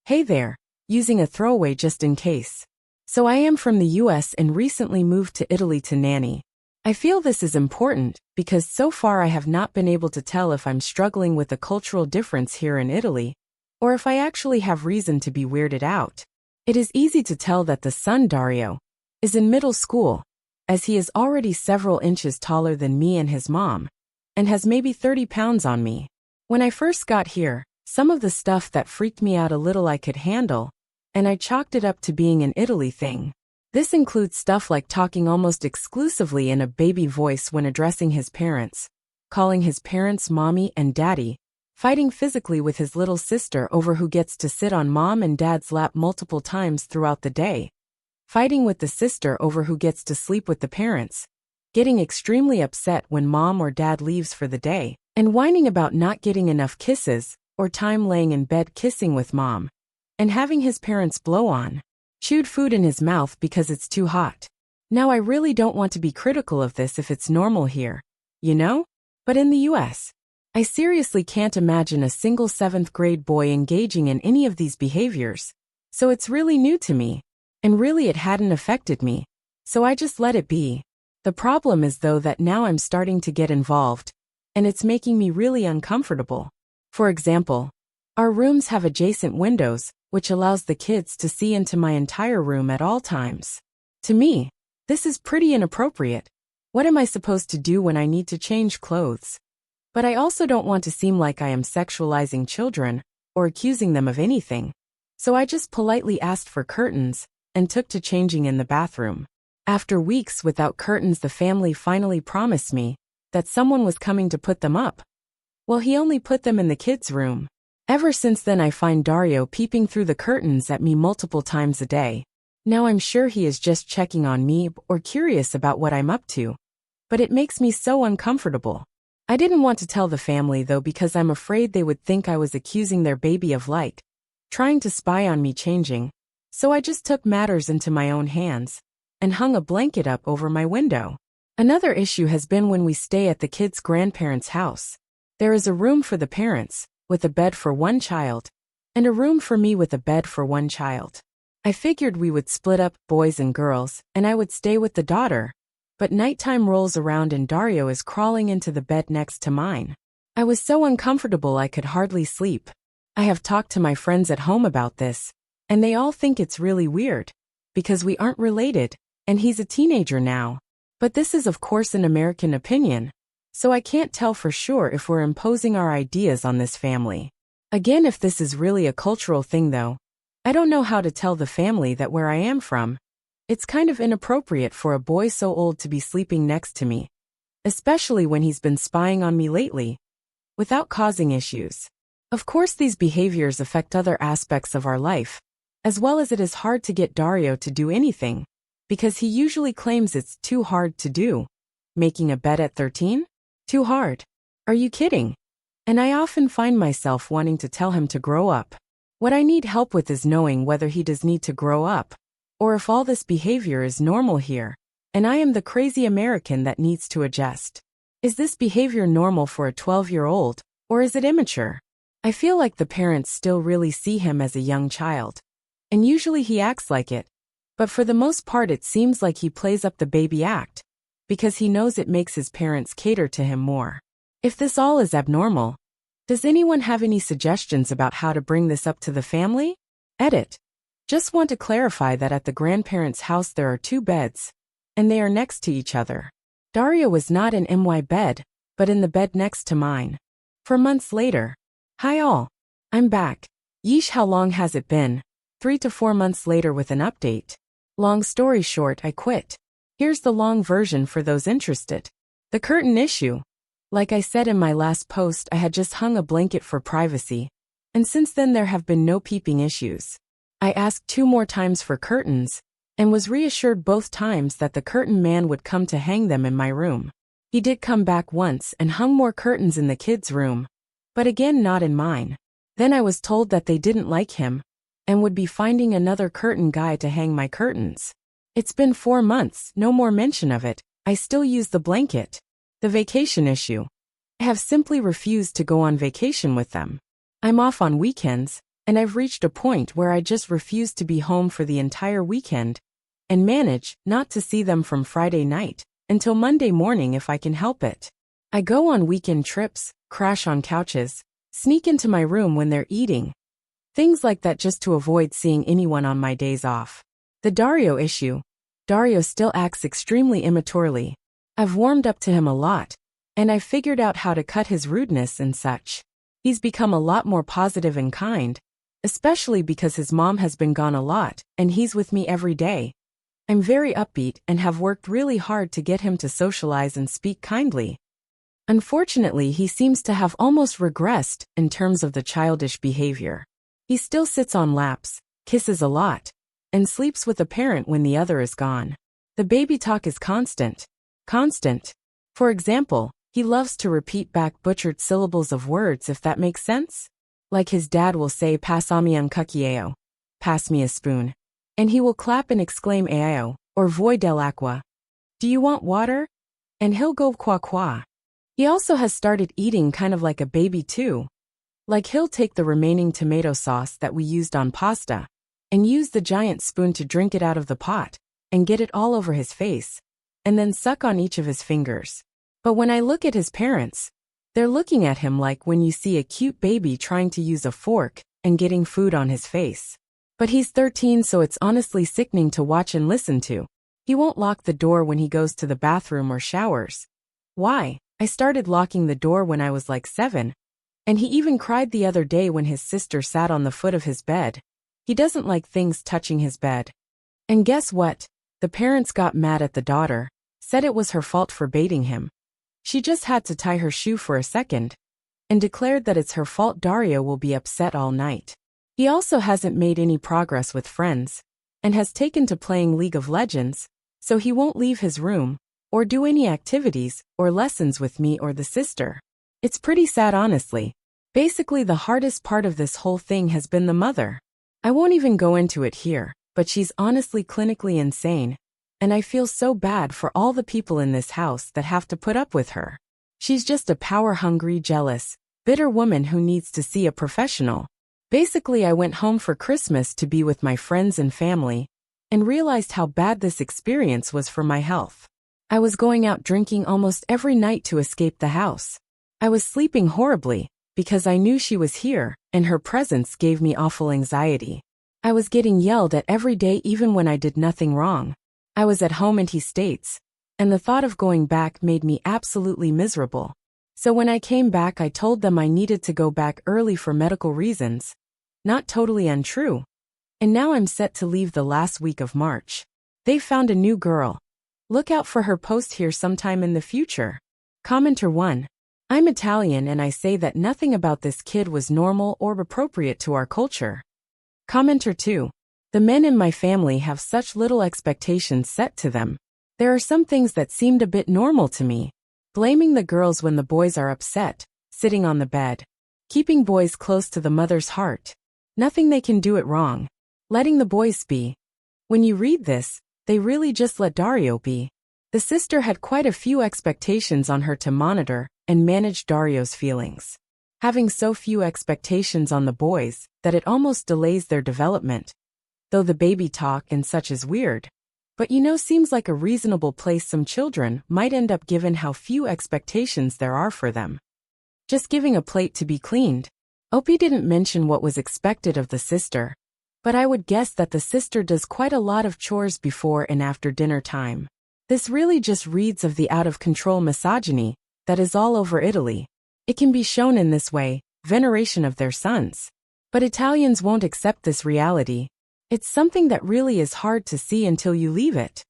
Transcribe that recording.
Hey there, using a throwaway just in case. So I am from the US and recently moved to Italy to nanny. I feel this is important because so far I have not been able to tell if I'm struggling with a cultural difference here in Italy, or if I actually have reason to be weirded out. It is easy to tell that the son Dario is in middle school, as he is already several inches taller than me and his mom, and has maybe 30 pounds on me. When I first got here, some of the stuff that freaked me out a little I could handle, and I chalked it up to being an Italy thing. This includes stuff like talking almost exclusively in a baby voice when addressing his parents, calling his parents mommy and daddy, fighting physically with his little sister over who gets to sit on mom and dad's lap multiple times throughout the day, fighting with the sister over who gets to sleep with the parents, getting extremely upset when mom or dad leaves for the day, and whining about not getting enough kisses, or time laying in bed kissing with mom, and having his parents blow on chewed food in his mouth because it's too hot. Now I really don't want to be critical of this if it's normal here, you know? But in the US, I seriously can't imagine a single 7th grade boy engaging in any of these behaviors, so it's really new to me, and really it hadn't affected me, so I just let it be. The problem is though that now I'm starting to get involved, and it's making me really uncomfortable. For example, our rooms have adjacent windows, which allows the kids to see into my entire room at all times. To me, this is pretty inappropriate. What am I supposed to do when I need to change clothes? But I also don't want to seem like I am sexualizing children, or accusing them of anything. So I just politely asked for curtains, and took to changing in the bathroom. After weeks without curtains, the family finally promised me that someone was coming to put them up. Well, he only put them in the kids' room. Ever since then I find Dario peeping through the curtains at me multiple times a day. Now I'm sure he is just checking on me or curious about what I'm up to. But it makes me so uncomfortable. I didn't want to tell the family though because I'm afraid they would think I was accusing their baby of trying to spy on me changing. So I just took matters into my own hands and hung a blanket up over my window. Another issue has been when we stay at the kids' grandparents' house. There is a room for the parents, with a bed for one child, and a room for me with a bed for one child. I figured we would split up, boys and girls, and I would stay with the daughter. But nighttime rolls around and Dario is crawling into the bed next to mine. I was so uncomfortable I could hardly sleep. I have talked to my friends at home about this, and they all think it's really weird, because we aren't related, and he's a teenager now. But this is of course an American opinion, so I can't tell for sure if we're imposing our ideas on this family. Again, if this is really a cultural thing though, I don't know how to tell the family that where I am from, it's kind of inappropriate for a boy so old to be sleeping next to me, especially when he's been spying on me lately, without causing issues. Of course these behaviors affect other aspects of our life, as well as it is hard to get Dario to do anything, because he usually claims it's too hard to do. Making a bed at 13? Too hard. Are you kidding? And I often find myself wanting to tell him to grow up. What I need help with is knowing whether he does need to grow up, or if all this behavior is normal here, and I am the crazy American that needs to adjust. Is this behavior normal for a 12-year-old, or is it immature? I feel like the parents still really see him as a young child, and usually he acts like it, but for the most part it seems like he plays up the baby act, because he knows it makes his parents cater to him more. If this all is abnormal, does anyone have any suggestions about how to bring this up to the family? Edit. Just want to clarify that at the grandparents' house there are 2 beds, and they are next to each other. Dario was not in my bed, but in the bed next to mine. For months later. Hi all. I'm back. Yeesh, how long has it been? 3 to 4 months later with an update. Long story short, I quit. Here's the long version for those interested. The curtain issue. Like I said in my last post, I had just hung a blanket for privacy, and since then there have been no peeping issues. I asked 2 more times for curtains, and was reassured both times that the curtain man would come to hang them in my room. He did come back once and hung more curtains in the kids' room, but again not in mine. Then I was told that they didn't like him, and would be finding another curtain guy to hang my curtains. It's been 4 months, no more mention of it. I still use the blanket. The vacation issue. I have simply refused to go on vacation with them. I'm off on weekends, and I've reached a point where I just refuse to be home for the entire weekend and manage not to see them from Friday night until Monday morning if I can help it. I go on weekend trips, crash on couches, sneak into my room when they're eating. Things like that just to avoid seeing anyone on my days off. The Dario issue. Dario still acts extremely immaturely. I've warmed up to him a lot, and I've figured out how to cut his rudeness and such. He's become a lot more positive and kind, especially because his mom has been gone a lot, and he's with me every day. I'm very upbeat and have worked really hard to get him to socialize and speak kindly. Unfortunately, he seems to have almost regressed in terms of the childish behavior. He still sits on laps, kisses a lot, and sleeps with a parent when the other is gone. The baby talk is constant. Constant. For example, he loves to repeat back butchered syllables of words, if that makes sense. Like his dad will say "Pasami un cuchillo," pass me a spoon. And he will clap and exclaim "Ayo," or "Voy del agua," do you want water? And he'll go "Qua qua." He also has started eating kind of like a baby too. Like he'll take the remaining tomato sauce that we used on pasta and use the giant spoon to drink it out of the pot and get it all over his face, and then suck on each of his fingers. But when I look at his parents, they're looking at him like when you see a cute baby trying to use a fork and getting food on his face. But he's 13, so it's honestly sickening to watch and listen to. He won't lock the door when he goes to the bathroom or showers. Why? I started locking the door when I was like 7. And he even cried the other day when his sister sat on the foot of his bed. He doesn't like things touching his bed. And guess what? The parents got mad at the daughter, said it was her fault for baiting him. She just had to tie her shoe for a second, and declared that it's her fault. Dario will be upset all night. He also hasn't made any progress with friends, and has taken to playing League of Legends, so he won't leave his room, or do any activities or lessons with me or the sister. It's pretty sad, honestly. Basically, the hardest part of this whole thing has been the mother. I won't even go into it here, but she's honestly clinically insane, and I feel so bad for all the people in this house that have to put up with her. She's just a power-hungry, jealous, bitter woman who needs to see a professional. Basically, I went home for Christmas to be with my friends and family, and realized how bad this experience was for my health. I was going out drinking almost every night to escape the house. I was sleeping horribly, because I knew she was here, and her presence gave me awful anxiety. I was getting yelled at every day even when I did nothing wrong. I was at home, and he states, and the thought of going back made me absolutely miserable. So when I came back, I told them I needed to go back early for medical reasons. Not totally untrue. And now I'm set to leave the last week of March. They found a new girl. Look out for her post here sometime in the future. Commenter 1. I'm Italian, and I say that nothing about this kid was normal or appropriate to our culture. Commenter 2. The men in my family have such little expectations set to them. There are some things that seemed a bit normal to me. Blaming the girls when the boys are upset, sitting on the bed. Keeping boys close to the mother's heart. Nothing they can do it wrong. Letting the boys be. When you read this, they really just let Dario be. The sister had quite a few expectations on her to monitor and manage Dario's feelings. Having so few expectations on the boys that it almost delays their development. Though the baby talk and such is weird. But seems like a reasonable place some children might end up given how few expectations there are for them. Just giving a plate to be cleaned. Opie didn't mention what was expected of the sister, but I would guess that the sister does quite a lot of chores before and after dinner time. This really just reads of the out-of-control misogyny that is all over Italy. It can be shown in this way, veneration of their sons. But Italians won't accept this reality. It's something that really is hard to see until you leave it.